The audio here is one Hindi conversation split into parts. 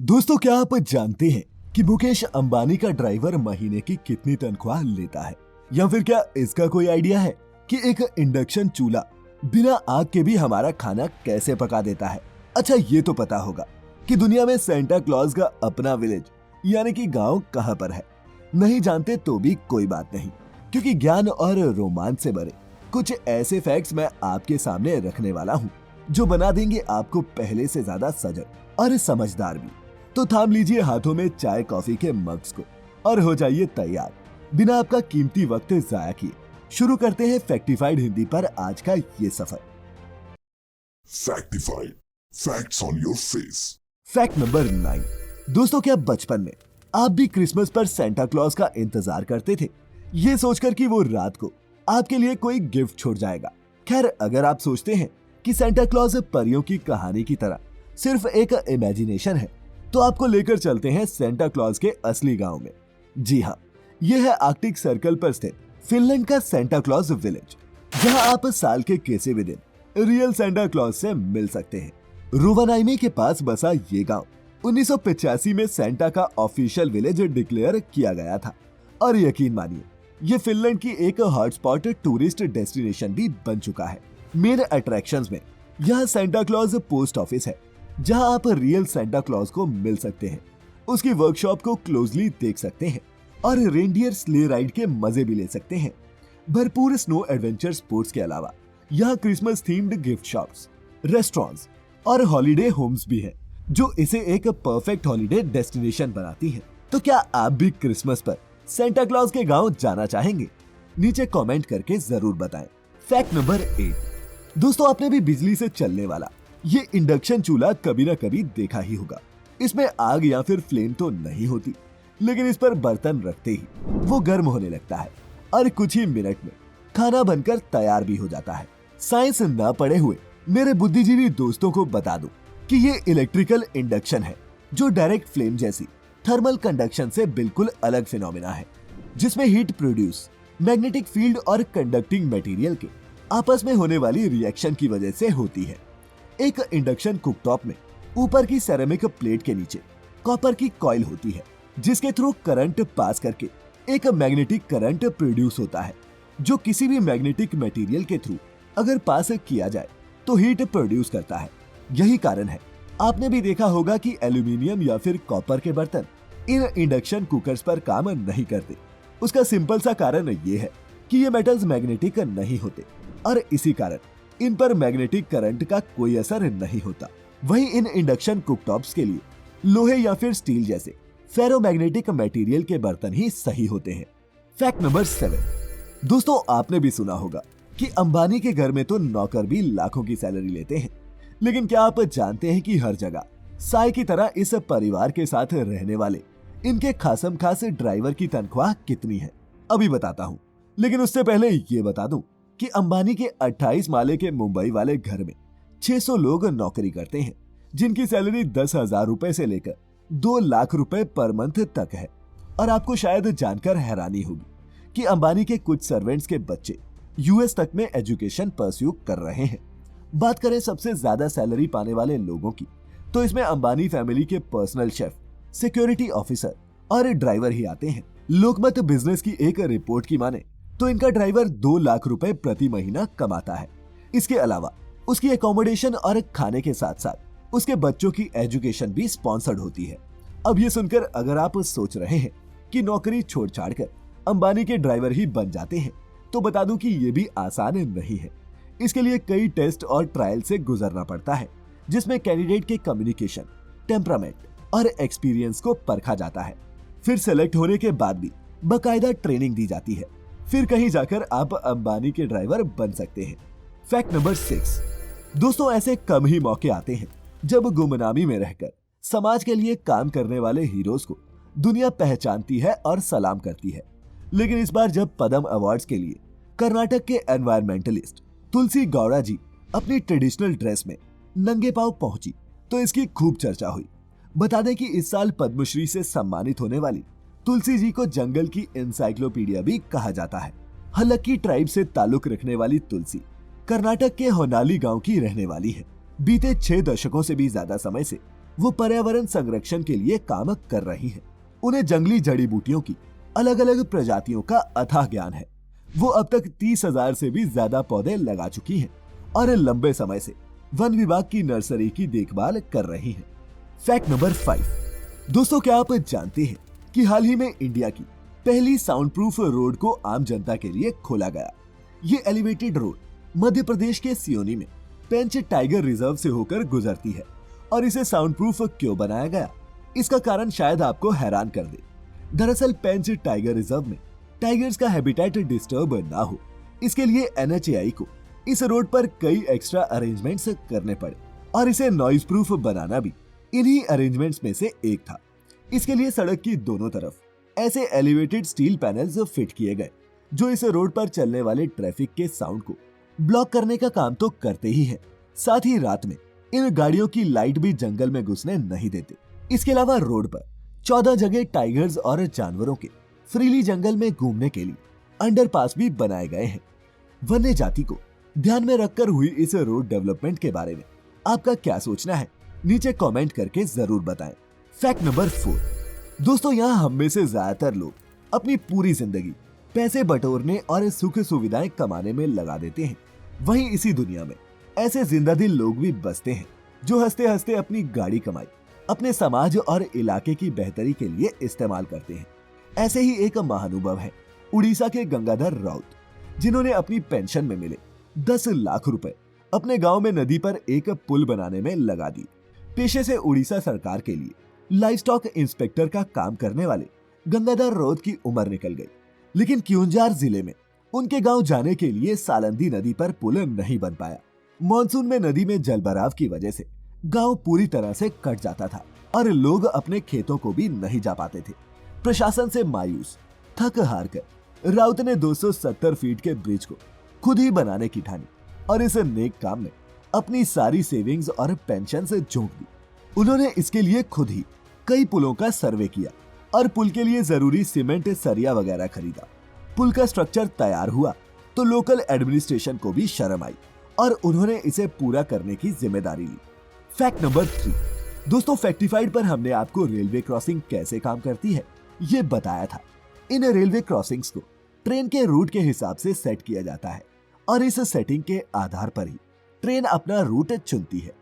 दोस्तों, क्या आप जानते हैं कि मुकेश अंबानी का ड्राइवर महीने की कितनी तनख्वाह लेता है? या फिर क्या इसका कोई आइडिया है कि एक इंडक्शन चूल्हा बिना आग के भी हमारा खाना कैसे पका देता है? अच्छा, ये तो पता होगा कि दुनिया में सेंटा क्लॉज का अपना विलेज यानी कि गांव कहां पर है। नहीं जानते तो भी कोई बात नहीं, क्योंकि ज्ञान और रोमांच से भरे कुछ ऐसे फैक्ट्स मैं आपके सामने रखने वाला हूँ जो बना देंगे आपको पहले से ज्यादा सजग और समझदार भी। तो थाम लीजिए हाथों में चाय कॉफी के मग्स को और हो जाइए तैयार। बिना आपका कीमती वक्त जाया किए शुरू करते हैं फैक्टिफाइड हिंदी पर आज का ये सफर। Factified, facts on your face. Fact number 9। दोस्तों, क्या बचपन में आप भी क्रिसमस पर सेंटा क्लॉज का इंतजार करते थे, ये सोचकर कि वो रात को आपके लिए कोई गिफ्ट छोड़ जाएगा? खैर, अगर आप सोचते हैं कि सेंटा क्लॉज परियों की कहानी की तरह सिर्फ एक इमेजिनेशन है, तो आपको लेकर चलते हैं सेंटा क्लॉज के असली गांव में। जी हाँ, यह है आर्कटिक सर्कल पर स्थित फिनलैंड का सेंटा क्लॉज विलेज, जहां आप साल के किसी भी दिन रियल सेंटा क्लॉज से मिल सकते हैं। रोवानाइमे के पास बसा ये गांव 1985 में सेंटा का ऑफिशियल विलेज डिक्लेयर किया गया था और यकीन मानिए, ये फिनलैंड की एक हॉटस्पॉट टूरिस्ट डेस्टिनेशन भी बन चुका है। मेन अट्रैक्शंस में यहाँ सेंटा क्लॉज पोस्ट ऑफिस है, जहां आप रियल सेंटा क्लॉज को मिल सकते हैं, उसकी वर्कशॉप को क्लोजली देख सकते हैं और रेनडियर स्ले राइड के मजे भी ले सकते हैं। भरपूर स्नो एडवेंचर स्पोर्ट्स के अलावा यहाँ Christmas themed gift shops, restaurants और हॉलिडे होम्स भी हैं, जो इसे एक परफेक्ट हॉलिडे डेस्टिनेशन बनाती हैं। तो क्या आप भी क्रिसमस पर सेंटा क्लॉज के गांव जाना चाहेंगे? नीचे कमेंट करके जरूर बताएं। Fact number 8। दोस्तों, आपने भी बिजली से चलने वाला ये इंडक्शन चूल्हा कभी ना कभी देखा ही होगा। इसमें आग या फिर फ्लेम तो नहीं होती, लेकिन इस पर बर्तन रखते ही वो गर्म होने लगता है और कुछ ही मिनट में खाना बनकर तैयार भी हो जाता है। साइंस ना पढ़े हुए मेरे बुद्धिजीवी दोस्तों को बता दूं कि ये इलेक्ट्रिकल इंडक्शन है, जो डायरेक्ट फ्लेम जैसी थर्मल कंडक्शन से बिल्कुल अलग फिनोमिना है, जिसमें हीट प्रोड्यूस मैग्नेटिक फील्ड और कंडक्टिंग मटेरियल के आपस में होने वाली रिएक्शन की वजह से होती है। एक इंडक्शन कुकटॉप में ऊपर की सेरेमिक प्लेट के नीचे कॉपर की कॉइल होती है, जिसके थ्रू करंट पास करके एक मैग्नेटिक करंट प्रोड्यूस होता है, जो किसी भी मैग्नेटिक मटेरियल के थ्रू अगर पास किया जाए तो हीट प्रोड्यूस करता है। यही कारण है आपने भी देखा होगा कि एल्यूमिनियम या फिर कॉपर के बर्तन इन इंडक्शन कुकर्स पर काम नहीं करते। उसका सिंपल सा कारण ये है कि ये मेटल्स मैग्नेटिक नहीं होते और इसी कारण इन पर मैग्नेटिक करंट का कोई असर नहीं होता। वहीं इन इंडक्शन कुकटॉप्स के लिए लोहे या फिर स्टील जैसे फेरोमैग्नेटिक मटेरियल के बर्तन ही सही होते हैं। Fact number 7। दोस्तों, आपने भी सुना होगा कि अंबानी के घर में तो नौकर भी लाखों की सैलरी लेते हैं, लेकिन क्या आप जानते हैं कि हर जगह साय की तरह इस परिवार के साथ रहने वाले इनके खासम खास ड्राइवर की तनख्वाह कितनी है? अभी बताता हूँ, लेकिन उससे पहले ये बता दूं कि अंबानी के 28 माले के मुंबई वाले घर में 600 लोग नौकरी करते हैं, जिनकी सैलरी 10,000 रुपए से लेकर 2 लाख रुपए पर मंथ तक है। और आपको शायद जानकर हैरानी होगी कि अंबानी के कुछ सर्वेंट्स के बच्चे यूएस तक में एजुकेशन परस्यू कर रहे हैं। बात करें सबसे ज्यादा सैलरी पाने वाले लोगों की, तो इसमें अंबानी फैमिली के पर्सनल शेफ, सिक्योरिटी ऑफिसर और ड्राइवर ही आते हैं। लोकमत बिजनेस की एक रिपोर्ट की माने तो इनका ड्राइवर 2 लाख रुपए प्रति महीना कमाता है। इसके अलावा उसकी एकोमोडेशन और खाने के साथ साथ उसके बच्चों की एजुकेशन भी स्पॉन्सर्ड होती है। अब ये सुनकर अगर आप सोच रहे हैं कि नौकरी छोड़ छाड़ कर अंबानी के ड्राइवर ही बन जाते हैं, तो बता दूं कि ये भी आसान नहीं है। इसके लिए कई टेस्ट और ट्रायल से गुजरना पड़ता है, जिसमें कैंडिडेट के कम्युनिकेशन, टेम्परामेंट और एक्सपीरियंस को परखा जाता है। फिर सेलेक्ट होने के बाद भी बाकायदा ट्रेनिंग दी जाती है, फिर कहीं जाकर आप अंबानी के ड्राइवर बन सकते हैं। Fact number 6। दोस्तों, ऐसे कम ही मौके आते हैं जब गुमनामी में रहकर समाज के लिए काम करने वाले हीरोज को दुनिया पहचानती है और सलाम करती है। लेकिन इस बार जब पद्म अवार्ड्स के लिए कर्नाटक के एनवायरमेंटलिस्ट तुलसी गौड़ा जी अपनी ट्रेडिशनल ड्रेस में नंगे पांव पहुंची, तो इसकी खूब चर्चा हुई। बता दें कि इस साल पद्मश्री से सम्मानित होने वाली तुलसी जी को जंगल की एनसाइक्लोपीडिया भी कहा जाता है। हलक्की ट्राइब से ताल्लुक रखने वाली तुलसी कर्नाटक के होनाली गांव की रहने वाली है। बीते 6 दशकों से भी ज्यादा समय से वो पर्यावरण संरक्षण के लिए काम कर रही हैं। उन्हें जंगली जड़ी बूटियों की अलग अलग प्रजातियों का अथाह ज्ञान है। वो अब तक 30,000 से भी ज्यादा पौधे लगा चुकी हैं और लंबे समय से वन विभाग की नर्सरी की देखभाल कर रही हैं। Fact number 5। दोस्तों, क्या आप जानते हैं कि हाल ही में इंडिया की पहली साउंड प्रूफ रोड को आम जनता के लिए खोला गया। ये एलिवेटेड रोड मध्य प्रदेश के सियोनी में पेंच टाइगर रिजर्व से होकर गुजरती है। और इसे साउंड प्रूफ क्यों बनाया गया, इसका कारण शायद आपको हैरान कर दे। दरअसल पेंच टाइगर रिजर्व में टाइगर्स का हैबिटेट डिस्टर्ब ना हो, इसके लिए NHAI को इस रोड पर कई एक्स्ट्रा अरेंजमेंट्स करने पड़े और इसे नॉइज प्रूफ बनाना भी इन्हीं अरेंजमेंट्स में से एक था। इसके लिए सड़क की दोनों तरफ ऐसे एलिवेटेड स्टील पैनल्स फिट किए गए जो इस रोड पर चलने वाले ट्रैफिक के साउंड को ब्लॉक करने का काम तो करते ही है, साथ ही रात में इन गाड़ियों की लाइट भी जंगल में घुसने नहीं देते। इसके अलावा रोड पर 14 जगह टाइगर्स और जानवरों के फ्रीली जंगल में घूमने के लिए अंडरपास भी बनाए गए हैं। वन्य जाति को ध्यान में रखकर हुई इस रोड डेवलपमेंट के बारे में आपका क्या सोचना है, नीचे कमेंट करके जरूर बताएं। Fact number 4। दोस्तों, यहाँ हम में से ज्यादातर लोग अपनी पूरी जिंदगी पैसे बटोरने और सुख सुविधाएं कमाने में लगा देते हैं। वहीं इसी दुनिया में ऐसे जिंदादिल लोग भी बसते हैं जो हंसते हंसते अपनी गाड़ी कमाई अपने समाज और इलाके की बेहतरी के लिए इस्तेमाल करते हैं। ऐसे ही एक महानुभव है उड़ीसा के गंगाधर राउत, जिन्होंने अपनी पेंशन में मिले 10 लाख रुपए अपने गांव में नदी पर एक पुल बनाने में लगा दी। पेशे से उड़ीसा सरकार के लिए लाइव स्टॉक इंस्पेक्टर का काम करने वाले गंगाधर राउत की उम्र निकल गई, लेकिन क्योंझार जिले में उनके गांव जाने के लिए सालंदी नदी पर पुल नहीं बन पाया। मॉनसून में नदी में जलभराव की वजह से गांव पूरी तरह से कट जाता था और लोग अपने खेतों को भी नहीं जा पाते थे। प्रशासन से मायूस थक हार कर राउत ने 270 फीट के ब्रिज को खुद ही बनाने की ठानी और इस नेक काम में अपनी सारी सेविंग्स और पेंशन से झोंक दी। उन्होंने इसके लिए खुद ही कई पुलों का सर्वे किया और पुल के लिए जरूरी सीमेंट, सरिया वगैरह खरीदा। पुल का स्ट्रक्चर तैयार हुआ तो लोकल एडमिनिस्ट्रेशन को भी शर्म आई और उन्होंने इसे पूरा करने की जिम्मेदारी ली। Fact number 3। दोस्तों, फैक्टिफाइड पर हमने आपको रेलवे क्रॉसिंग कैसे काम करती है ये बताया था। इन रेलवे क्रॉसिंग्स को ट्रेन के रूट के हिसाब से सेट किया जाता है और इस सेटिंग के आधार पर ही ट्रेन अपना रूट चुनती है।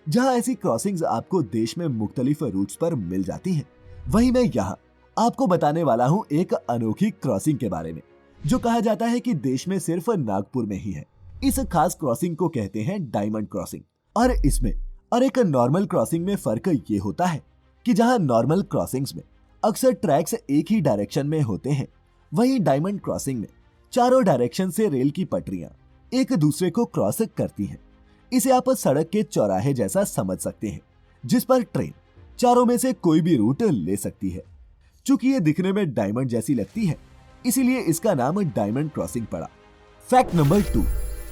जहां ऐसी क्रॉसिंग्स आपको देश में मुख्तलिफ रूट्स पर मिल जाती हैं, वहीं मैं यहाँ आपको बताने वाला हूँ एक अनोखी क्रॉसिंग के बारे में जो कहा जाता है कि देश में सिर्फ नागपुर में ही है। इस खास क्रॉसिंग को कहते हैं डायमंड क्रॉसिंग। और इसमें और एक नॉर्मल क्रॉसिंग में फर्क ये होता है कि जहां नॉर्मल क्रॉसिंग्स में अक्सर ट्रैक्स एक ही डायरेक्शन में होते हैं, वहीं डायमंड क्रॉसिंग में चारों डायरेक्शन से रेल की पटरियां एक दूसरे को क्रॉस करती हैं। इसे आप सड़क के चौराहे जैसा समझ सकते हैं जिस पर ट्रेन चारों में से कोई भी रूट ले सकती है। चूंकि ये दिखने में डायमंड जैसी लगती है, इसीलिए इसका नाम डायमंड क्रॉसिंग पड़ा। Fact number 2।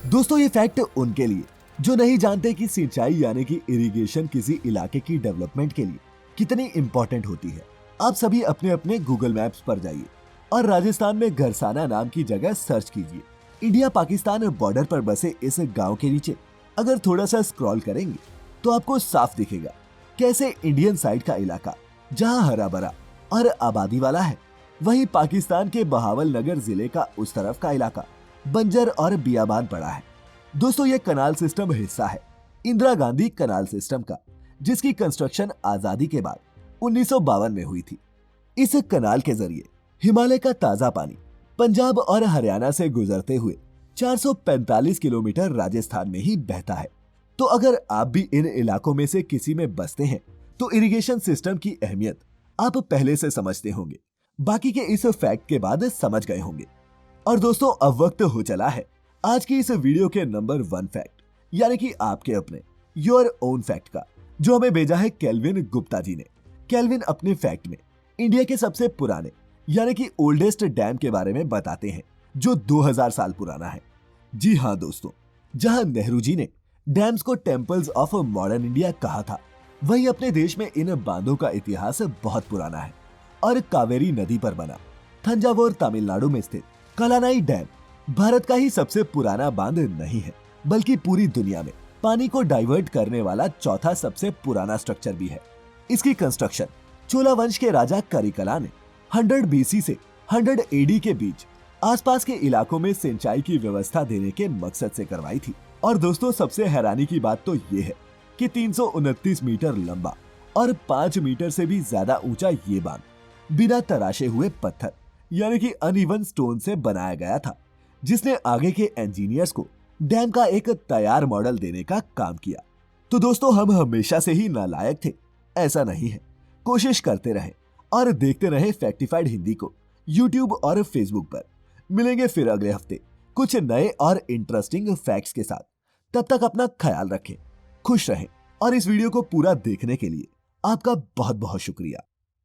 दोस्तों, ये फैक्ट उनके लिए जो नहीं जानते कि सिंचाई यानी कि इरिगेशन किसी इलाके की डेवलपमेंट के लिए कितनी इंपॉर्टेंट होती है। आप सभी अपने अपने गूगल मैप्स पर जाइए और राजस्थान में घरसाना नाम की जगह सर्च कीजिए। इंडिया पाकिस्तान बॉर्डर पर बसे इस गांव के नीचे अगर थोड़ा सा स्क्रॉल करेंगे तो आपको साफ दिखेगा कैसे इंडियन साइड का इलाका जहां हरा भरा और आबादी वाला है, वहीं पाकिस्तान के बहावल नगर जिले का उस तरफ का इलाका बंजर और बियाबान पड़ा है। दोस्तों, ये कनाल सिस्टम हिस्सा है इंदिरा गांधी कनाल सिस्टम का, जिसकी कंस्ट्रक्शन आजादी के बाद 1952 में हुई थी। इस कनाल के जरिए हिमालय का ताजा पानी पंजाब और हरियाणा से गुजरते हुए 445 किलोमीटर राजस्थान में ही बहता है। तो अगर आप भी इन इलाकों में से किसी में बसते हैं तो इरिगेशन सिस्टम की अहमियत आप पहले से समझते होंगे, बाकी के इस फैक्ट के बाद समझ गए होंगे। और दोस्तों, अब वक्त हो चला है आज की इस वीडियो के नंबर 1 फैक्ट यानी कि आपके अपने योर ओन फैक्ट का, जो हमें भेजा है केल्विन गुप्ता जी ने। केल्विन अपने फैक्ट में इंडिया के सबसे पुराने यानी कि ओल्डेस्ट डैम के बारे में बताते हैं जो 2000 साल पुराना है। जी हाँ दोस्तों, जहां नेहरू जी ने डैम्स को टेम्पल्स ऑफ मॉडर्न इंडिया कहा था, वहीं अपने देश में इन बांधों का इतिहास बहुत पुराना है और कावेरी नदी पर बना थंजावुर तमिलनाडु में स्थित कलानाई डैम भारत का ही सबसे पुराना बांध नहीं है, बल्कि पूरी दुनिया में पानी को डाइवर्ट करने वाला चौथा सबसे पुराना स्ट्रक्चर भी है। इसकी कंस्ट्रक्शन चोला वंश के राजा करिकला ने 100 BC से 100 AD के बीच आसपास के इलाकों में सिंचाई की व्यवस्था देने के मकसद से करवाई थी। और दोस्तों, सबसे हैरानी की बात तो ये है कि 329 मीटर लंबा और 5 मीटर से भी ज्यादा ऊंचा ये बांध बिना तराशे हुए पत्थर यानी कि अनइवन स्टोन से बनाया गया था, जिसने आगे के इंजीनियर्स को डैम का एक तैयार मॉडल देने का काम किया। तो दोस्तों, हम हमेशा से ही नालायक थे, ऐसा नहीं है। कोशिश करते रहे और देखते रहे फैक्टिफाइड हिंदी को यूट्यूब और फेसबुक पर। मिलेंगे फिर अगले हफ्ते कुछ नए और इंटरेस्टिंग फैक्ट्स के साथ। तब तक अपना ख्याल रखें, खुश रहें और इस वीडियो को पूरा देखने के लिए आपका बहुत बहुत शुक्रिया।